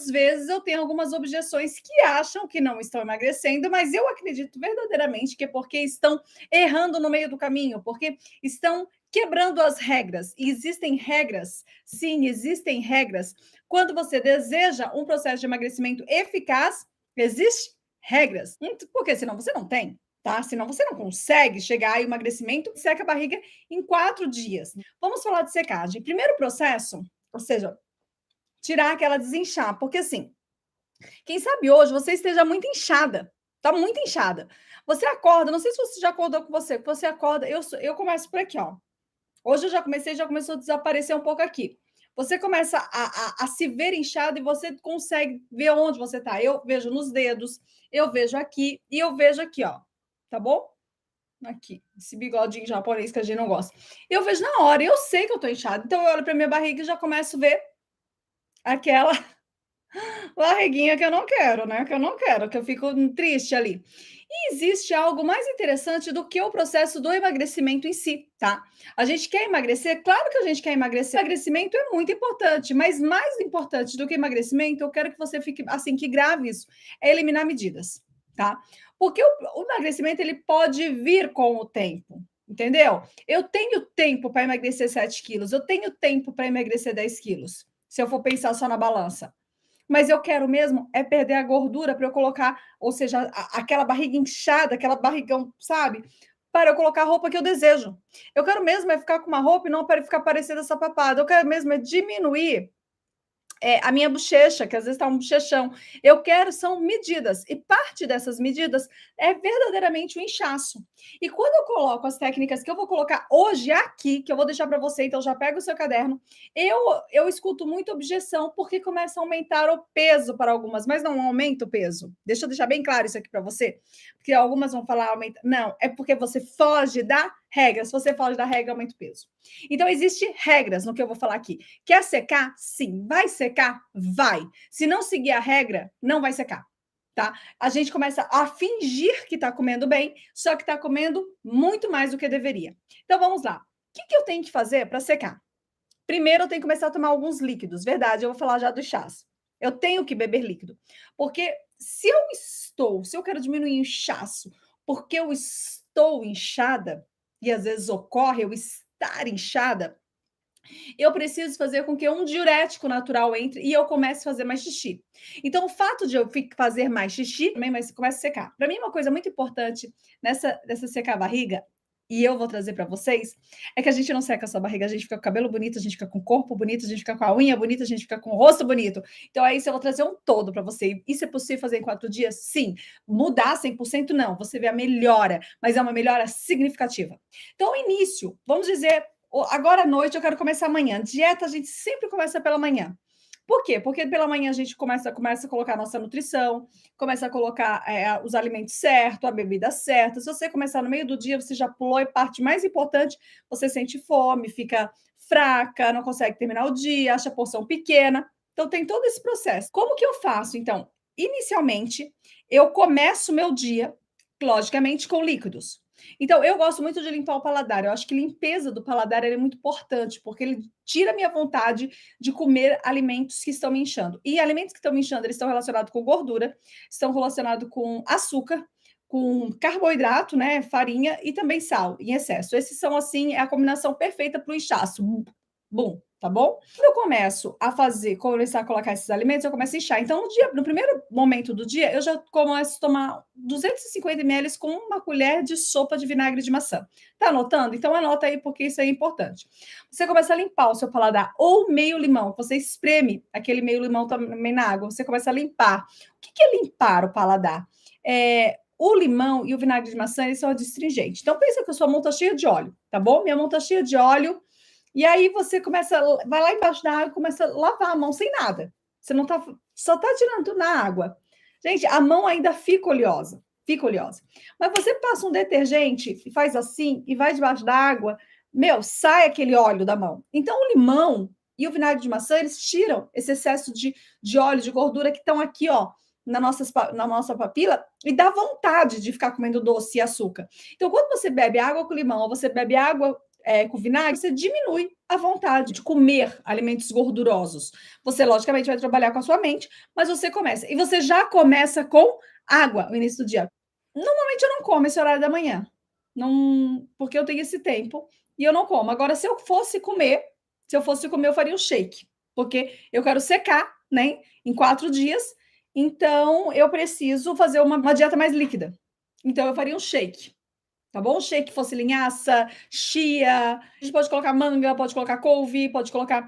vezes eu tenho algumas objeções que acham que não estão emagrecendo, mas eu acredito verdadeiramente que é porque estão errando no meio do caminho, porque estão quebrando as regras. E existem regras, sim, existem regras. Quando você deseja um processo de emagrecimento eficaz, existe regras. Porque senão você não tem. Tá? Senão você não consegue chegar ao emagrecimento, seca a barriga em 4 dias. Vamos falar de secagem. Primeiro processo, ou seja, tirar aquela desinchar, porque assim, quem sabe hoje você esteja muito inchada, tá muito inchada. Você acorda, não sei se você já acordou com você acorda, eu começo por aqui, ó. Hoje eu já comecei, já começou a desaparecer um pouco aqui. Você começa a se ver inchado e você consegue ver onde você está. Eu vejo nos dedos, eu vejo aqui e eu vejo aqui, ó. Tá bom? Aqui, esse bigodinho japonês que a gente não gosta. Eu vejo na hora, eu sei que eu tô inchada. Então eu olho para minha barriga e já começo a ver aquela barriguinha que eu não quero, né? Que eu não quero, que eu fico triste ali. E existe algo mais interessante do que o processo do emagrecimento em si, tá? A gente quer emagrecer, claro que a gente quer emagrecer. Emagrecimento é muito importante, mas mais importante do que emagrecimento, eu quero que você fique assim, que grave isso, é eliminar medidas, tá? Porque o emagrecimento ele pode vir com o tempo. Entendeu? Eu tenho tempo para emagrecer 7 quilos, eu tenho tempo para emagrecer 10 quilos, se eu for pensar só na balança. Mas eu quero mesmo é perder a gordura para eu colocar, ou seja, aquela barriga inchada, aquela barrigão, sabe? Para eu colocar a roupa que eu desejo. Eu quero mesmo é ficar com uma roupa e não para ficar parecendo essa papada. Eu quero mesmo é diminuir a minha bochecha, que às vezes está um bochechão. Eu quero são medidas, e parte dessas medidas é verdadeiramente o inchaço. E quando eu coloco as técnicas que eu vou colocar hoje aqui, que eu vou deixar para você, então já pega o seu caderno, eu escuto muita objeção, porque começa a aumentar o peso para algumas, mas não aumenta o peso. Deixa eu deixar bem claro isso aqui para você, porque algumas vão falar aumenta. Não, é porque você foge da regra. Se você foge da regra, aumenta o peso. Então, existem regras no que eu vou falar aqui. Quer secar? Sim. Vai secar? Vai. Se não seguir a regra, não vai secar. Tá? A gente começa a fingir que está comendo bem, só que está comendo muito mais do que deveria. Então, vamos lá. O que eu tenho que fazer para secar? Primeiro, eu tenho que começar a tomar alguns líquidos. Verdade, eu vou falar já dos chás. Eu tenho que beber líquido. Porque se eu quero diminuir o inchaço, porque eu estou inchada, e às vezes ocorre eu estar inchada, eu preciso fazer com que um diurético natural entre e eu comece a fazer mais xixi. Então, o fato de eu fazer mais xixi também começa a secar. Para mim, uma coisa muito importante dessa secar a barriga, e eu vou trazer para vocês, é que a gente não seca só a barriga, a gente fica com o cabelo bonito, a gente fica com o corpo bonito, a gente fica com a unha bonita, a gente fica com o rosto bonito. Então, é isso, eu vou trazer um todo para você. Isso é possível fazer em 4 dias? Sim. Mudar 100% não, você vê a melhora, mas é uma melhora significativa. Então, o início, vamos dizer, agora à noite eu quero começar amanhã. Dieta a gente sempre começa pela manhã. Por quê? Porque pela manhã a gente começa a colocar a nossa nutrição, começa a colocar os alimentos certos, a bebida certa. Se você começar no meio do dia, você já pulou a parte mais importante, você sente fome, fica fraca, não consegue terminar o dia, acha a porção pequena. Então tem todo esse processo. Como que eu faço? Então, inicialmente, eu começo o meu dia, logicamente, com líquidos. Então, eu gosto muito de limpar o paladar. Eu acho que limpeza do paladar é muito importante, porque ele tira a minha vontade de comer alimentos que estão me inchando. E alimentos que estão me inchando, eles estão relacionados com gordura, estão relacionados com açúcar, com carboidrato, né, farinha e também sal em excesso. Esses são, assim, a combinação perfeita para o inchaço. Bom, tá bom? Quando eu começar a colocar esses alimentos, eu começo a inchar. Então, no primeiro momento do dia, eu já começo a tomar 250 ml com uma colher de sopa de vinagre de maçã. Tá anotando? Então, anota aí, porque isso é importante. Você começa a limpar o seu paladar, ou meio limão. Você espreme aquele meio limão também na água. Você começa a limpar. O que é limpar o paladar? O limão e o vinagre de maçã, eles são astringentes. Então, pensa que a sua mão tá cheia de óleo, tá bom? Minha mão tá cheia de óleo. E aí você vai lá embaixo da água e começa a lavar a mão sem nada. Você não tá, só tá tirando na água. Gente, a mão ainda fica oleosa, fica oleosa. Mas você passa um detergente e faz assim e vai debaixo da água, sai aquele óleo da mão. Então o limão e o vinagre de maçã, eles tiram esse excesso de óleo, de gordura que estão aqui, ó, na nossa papila, e dá vontade de ficar comendo doce e açúcar. Então, quando você bebe água com limão, ou você bebe água com vinagre, você diminui a vontade de comer alimentos gordurosos. Você, logicamente, vai trabalhar com a sua mente, mas você começa. E você já começa com água no início do dia. Normalmente eu não como esse horário da manhã, não, porque eu tenho esse tempo e eu não como. Agora, se eu fosse comer, eu faria um shake, porque eu quero secar, né, em 4 dias. Então, eu preciso fazer uma dieta mais líquida. Então, eu faria um shake. Tá bom? Shake fosse linhaça, chia, a gente pode colocar manga, pode colocar couve, pode colocar,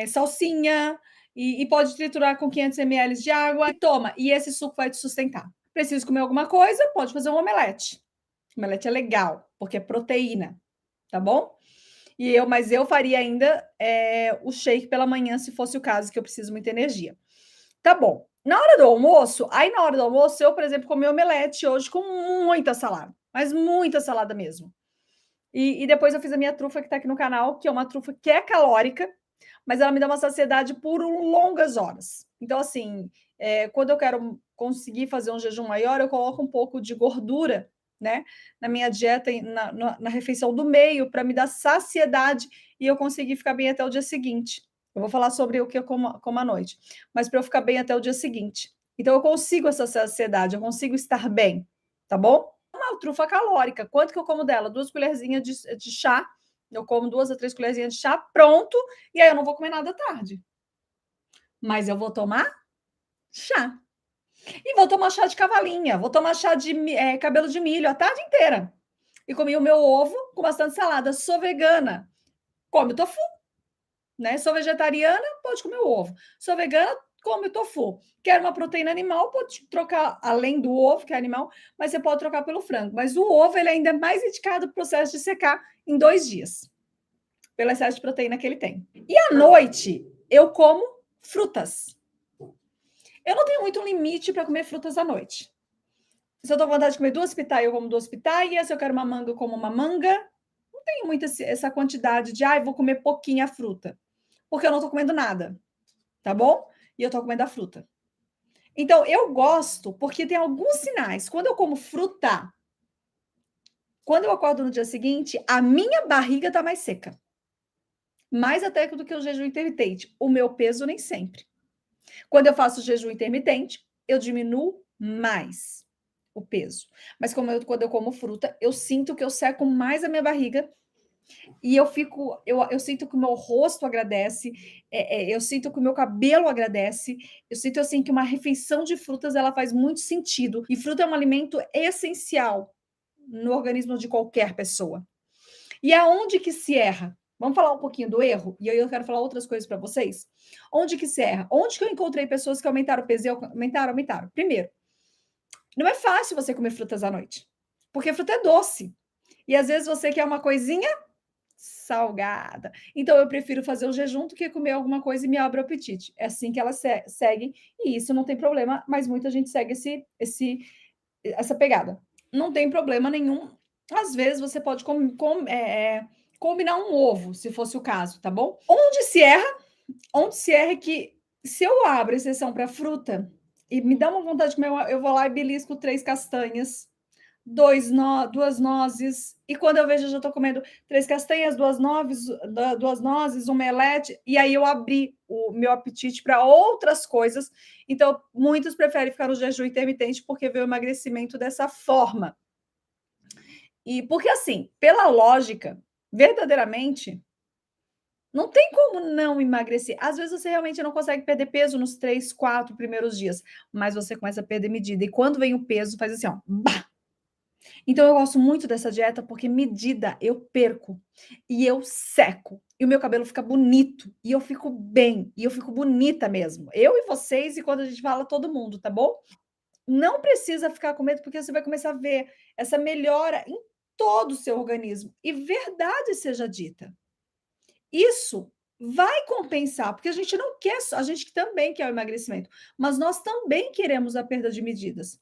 salsinha e pode triturar com 500 ml de água e toma, e esse suco vai te sustentar. Preciso comer alguma coisa, pode fazer um omelete. Omelete é legal, porque é proteína, tá bom? Mas eu faria ainda, o shake pela manhã, se fosse o caso, que eu preciso muita energia. Tá bom. Na hora do almoço, eu, por exemplo, comi omelete hoje com muita salada, mas muita salada mesmo. E depois eu fiz a minha trufa que tá aqui no canal, que é uma trufa que é calórica, mas ela me dá uma saciedade por longas horas. Então, assim, quando eu quero conseguir fazer um jejum maior, eu coloco um pouco de gordura, né, na minha dieta, na refeição do meio, para me dar saciedade e eu conseguir ficar bem até o dia seguinte. Eu vou falar sobre o que eu como à noite, mas para eu ficar bem até o dia seguinte. Então, eu consigo essa saciedade, eu consigo estar bem, tá bom? Uma trufa calórica, quanto que eu como dela? 2 colherzinhas de chá, eu como 2 a 3 colherzinhas de chá, pronto, e aí eu não vou comer nada à tarde. Mas eu vou tomar chá. E vou tomar chá de cavalinha, vou tomar chá de cabelo de milho a tarde inteira. E comi o meu ovo com bastante salada. Sou vegana, come o tofu, né? Sou vegetariana, pode comer o ovo. Sou vegana, come o tofu. Quer uma proteína animal, pode trocar, além do ovo, que é animal, mas você pode trocar pelo frango. Mas o ovo, ele ainda é mais indicado para o processo de secar em 2 dias, pelo excesso de proteína que ele tem. E à noite, eu como frutas. Eu não tenho muito limite para comer frutas à noite. Se eu tô com vontade de comer 2 pitaias, eu como 2 pitaias. Se eu quero uma manga, eu como uma manga. Não tenho muito essa quantidade de, vou comer pouquinha fruta, porque eu não tô comendo nada, tá bom? E eu tô comendo a fruta. Então, eu gosto, porque tem alguns sinais. Quando eu como fruta, quando eu acordo no dia seguinte, a minha barriga tá mais seca. Mais até do que o jejum intermitente. O meu peso nem sempre. Quando eu faço jejum intermitente, eu diminuo mais o peso. Mas quando eu como fruta, eu sinto que eu seco mais a minha barriga e eu sinto que o meu rosto agradece, eu sinto que o meu cabelo agradece, eu sinto assim que uma refeição de frutas ela faz muito sentido. E fruta é um alimento essencial no organismo de qualquer pessoa. E aonde que se erra? Vamos falar um pouquinho do erro? E aí eu quero falar outras coisas para vocês. Onde que se erra? Onde que eu encontrei pessoas que aumentaram o peso e aumentaram? Primeiro, não é fácil você comer frutas à noite, porque fruta é doce. E às vezes você quer uma coisinha salgada. Então eu prefiro fazer o jejum do que comer alguma coisa e me abre o apetite. É assim que elas seguem, e isso não tem problema, mas muita gente segue essa pegada. Não tem problema nenhum. Às vezes você pode combinar um ovo, se fosse o caso, tá bom? Onde se erra é que se eu abro exceção para fruta e me dá uma vontade de comer, eu vou lá e belisco 3 castanhas, 2 nozes, e quando eu vejo, eu já estou comendo 3 castanhas, 2 nozes, um omelete, e aí eu abri o meu apetite para outras coisas. Então, muitos preferem ficar no jejum intermitente porque vê o emagrecimento dessa forma. E porque, assim, pela lógica, verdadeiramente, não tem como não emagrecer. Às vezes você realmente não consegue perder peso nos 3, 4 primeiros dias, mas você começa a perder medida. E quando vem o peso, faz assim, ó, bah! Então eu gosto muito dessa dieta porque medida eu perco e eu seco. E o meu cabelo fica bonito e eu fico bem e eu fico bonita mesmo. Eu e vocês e quando a gente fala todo mundo, tá bom? Não precisa ficar com medo porque você vai começar a ver essa melhora em todo o seu organismo. E verdade seja dita, isso vai compensar, porque a gente não quer, a gente também quer o emagrecimento, mas nós também queremos a perda de medidas.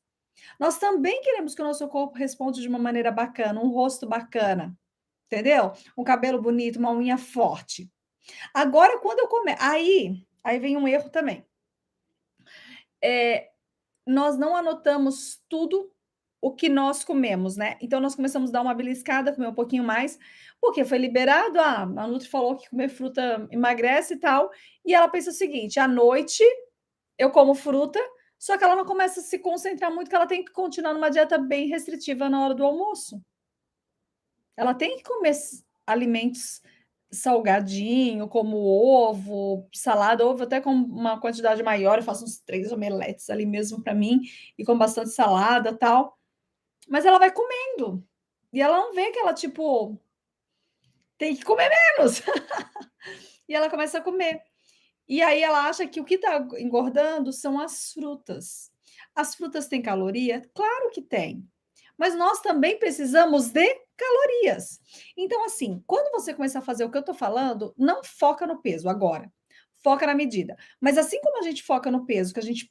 Nós também queremos que o nosso corpo responda de uma maneira bacana, um rosto bacana, entendeu? Um cabelo bonito, uma unha forte. Agora, quando eu começo, aí vem um erro também. Nós não anotamos tudo o que nós comemos, né? Então nós começamos a dar uma beliscada, comer um pouquinho mais, porque foi liberado, a Nutri falou que comer fruta emagrece e tal, e ela pensa o seguinte: à noite eu como fruta, só que ela não começa a se concentrar muito, que ela tem que continuar numa dieta bem restritiva na hora do almoço. Ela tem que comer alimentos salgadinho, como ovo, salada, ovo até com uma quantidade maior, eu faço uns 3 omeletes ali mesmo para mim, e com bastante salada, tal. Mas ela vai comendo, e ela não vê que ela, tipo, tem que comer menos. E ela começa a comer. E aí ela acha que o que está engordando são as frutas. As frutas têm caloria? Claro que tem. Mas nós também precisamos de calorias. Então, assim, quando você começar a fazer o que eu estou falando, não foca no peso agora. Foca na medida. Mas assim como a gente foca no peso, que a gente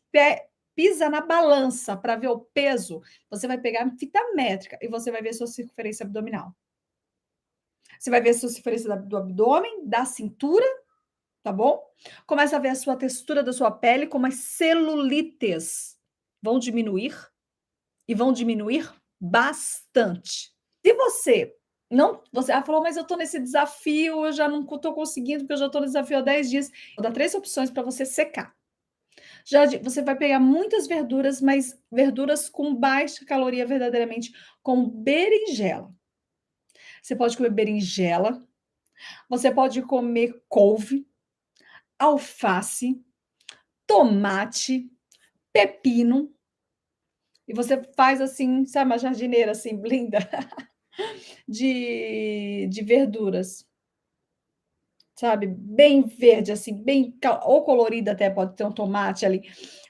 pisa na balança para ver o peso, você vai pegar a fita métrica e você vai ver sua circunferência abdominal. Você vai ver a sua circunferência do abdômen, da cintura, tá bom? Começa a ver a sua textura da sua pele, como as celulites vão diminuir e vão diminuir bastante. Se você não, você falou, mas eu tô nesse desafio, eu já não tô conseguindo, porque eu já tô no desafio há 10 dias. Vou dar 3 opções para você secar. Você vai pegar muitas verduras, mas verduras com baixa caloria verdadeiramente, como berinjela. Você pode comer berinjela, você pode comer couve, alface, tomate, pepino, e você faz assim, sabe, uma jardineira assim, blinda, de verduras, sabe, bem verde, assim, bem ou colorida até, pode ter um tomate ali,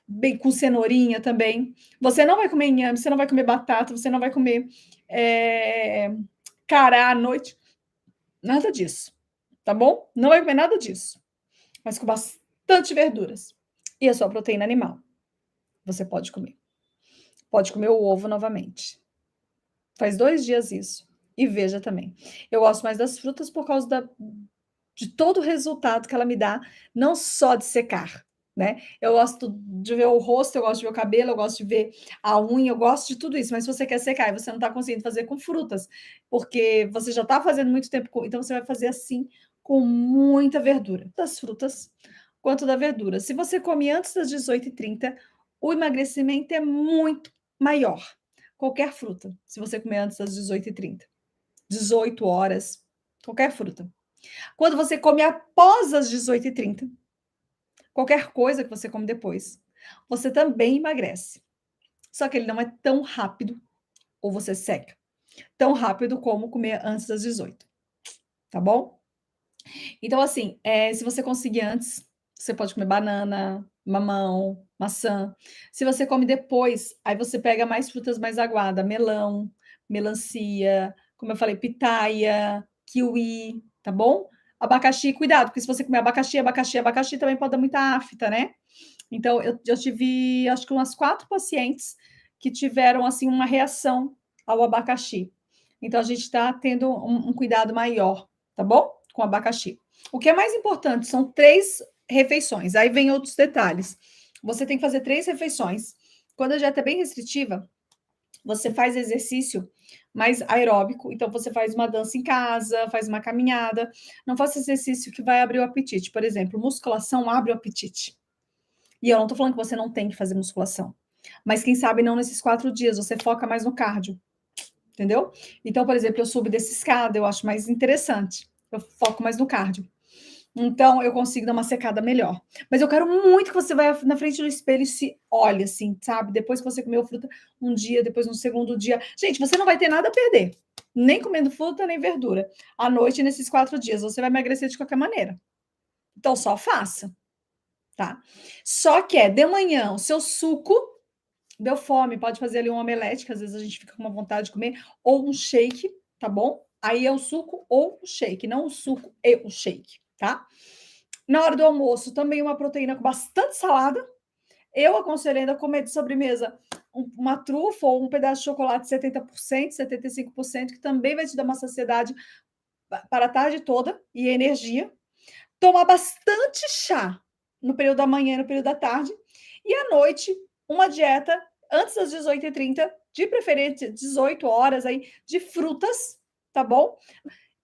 bem com cenourinha também. Você não vai comer inhame, você não vai comer batata, você não vai comer cará à noite, nada disso, tá bom? Não vai comer nada disso, mas com bastante verduras. E a sua proteína animal, você pode comer. Pode comer o ovo novamente. Faz 2 dias isso. E veja também. Eu gosto mais das frutas por causa de todo o resultado que ela me dá, não só de secar, né? Eu gosto de ver o rosto, eu gosto de ver o cabelo, eu gosto de ver a unha, eu gosto de tudo isso. Mas se você quer secar e você não está conseguindo fazer com frutas, porque você já está fazendo muito tempo, então você vai fazer assim com muita verdura. Das frutas quanto da verdura. Se você come antes das 18h30, o emagrecimento é muito maior. Qualquer fruta, se você comer antes das 18h30. 18 horas, qualquer fruta. Quando você come após as 18h30, qualquer coisa que você come depois, você também emagrece. Só que ele não é tão rápido, ou você seca, tão rápido como comer antes das 18, tá bom? Então, assim, se você conseguir antes, você pode comer banana, mamão, maçã. Se você come depois, aí você pega mais frutas mais aguadas, melão, melancia, como eu falei, pitaia, kiwi, tá bom? Abacaxi, cuidado, porque se você comer abacaxi também pode dar muita afta, né? Então, eu tive, acho que umas 4 pacientes que tiveram, assim, uma reação ao abacaxi. Então, a gente está tendo um cuidado maior, tá bom? Com abacaxi. O que é mais importante são 3 refeições. Aí vem outros detalhes. Você tem que fazer 3 refeições. Quando a dieta é bem restritiva, você faz exercício mais aeróbico, então você faz uma dança em casa, faz uma caminhada. Não faça exercício que vai abrir o apetite. Por exemplo, musculação abre o apetite. E eu não tô falando que você não tem que fazer musculação. Mas quem sabe não nesses 4 dias, você foca mais no cardio. Entendeu? Então, por exemplo, eu subo dessa escada, eu acho mais interessante. Eu foco mais no cardio. Então, eu consigo dar uma secada melhor. Mas eu quero muito que você vá na frente do espelho e se olhe, assim, sabe? Depois que você comeu fruta um dia, depois no segundo dia. Gente, você não vai ter nada a perder. Nem comendo fruta, nem verdura. À noite, nesses 4 dias, você vai emagrecer de qualquer maneira. Então, só faça, tá? Só que de manhã, o seu suco, deu fome, pode fazer ali um omelete, que às vezes a gente fica com uma vontade de comer, ou um shake, tá bom? Aí é o suco ou o shake, não o suco e o shake, tá? Na hora do almoço, também uma proteína com bastante salada. Eu aconselho ainda comer de sobremesa uma trufa ou um pedaço de chocolate 70%, 75%, que também vai te dar uma saciedade para a tarde toda e energia. Tomar bastante chá no período da manhã e no período da tarde. E à noite, uma dieta antes das 18h30, de preferência 18 horas aí de frutas, tá bom?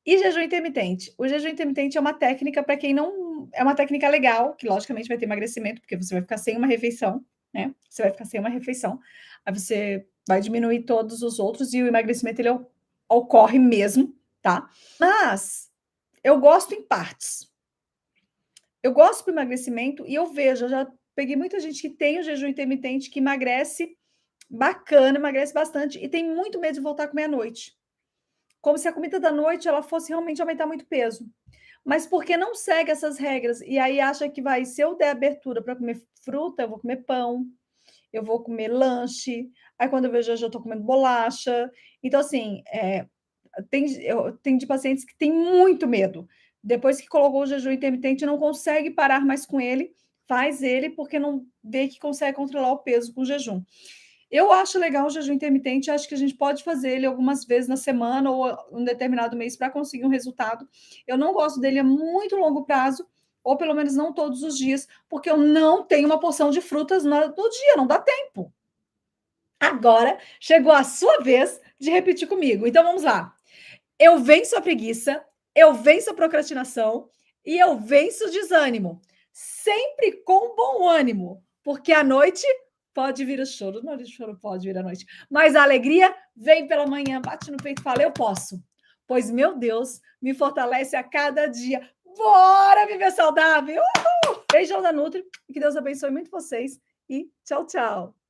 E jejum intermitente. O jejum intermitente é uma técnica para quem não é uma técnica legal, que logicamente vai ter emagrecimento, porque você vai ficar sem uma refeição, né? Você vai ficar sem uma refeição. Aí você vai diminuir todos os outros e o emagrecimento ele ocorre mesmo, tá? Mas eu gosto em partes. Eu gosto do emagrecimento e eu vejo, eu já peguei muita gente que tem o jejum intermitente que emagrece bacana, emagrece bastante e tem muito medo de voltar a comer à noite. Como se a comida da noite ela fosse realmente aumentar muito peso. Mas porque não segue essas regras e aí acha que vai, se eu der abertura para comer fruta, eu vou comer pão, eu vou comer lanche, aí quando eu vejo eu já estou comendo bolacha. Então assim, tem de pacientes que têm muito medo. Depois que colocou o jejum intermitente, não consegue parar mais com ele, faz ele porque não vê que consegue controlar o peso com o jejum. Eu acho legal o jejum intermitente, acho que a gente pode fazer ele algumas vezes na semana ou um determinado mês para conseguir um resultado. Eu não gosto dele a muito longo prazo, ou pelo menos não todos os dias, porque eu não tenho uma porção de frutas no dia, não dá tempo. Agora chegou a sua vez de repetir comigo. Então vamos lá. Eu venço a preguiça, eu venço a procrastinação e eu venço o desânimo. Sempre com bom ânimo, porque à noite pode vir o choro. Não, o choro pode vir à noite, mas a alegria vem pela manhã, bate no peito e fala: eu posso, pois meu Deus me fortalece a cada dia. Bora viver saudável! Uhul! Beijão da Nutri, que Deus abençoe muito vocês e tchau, tchau.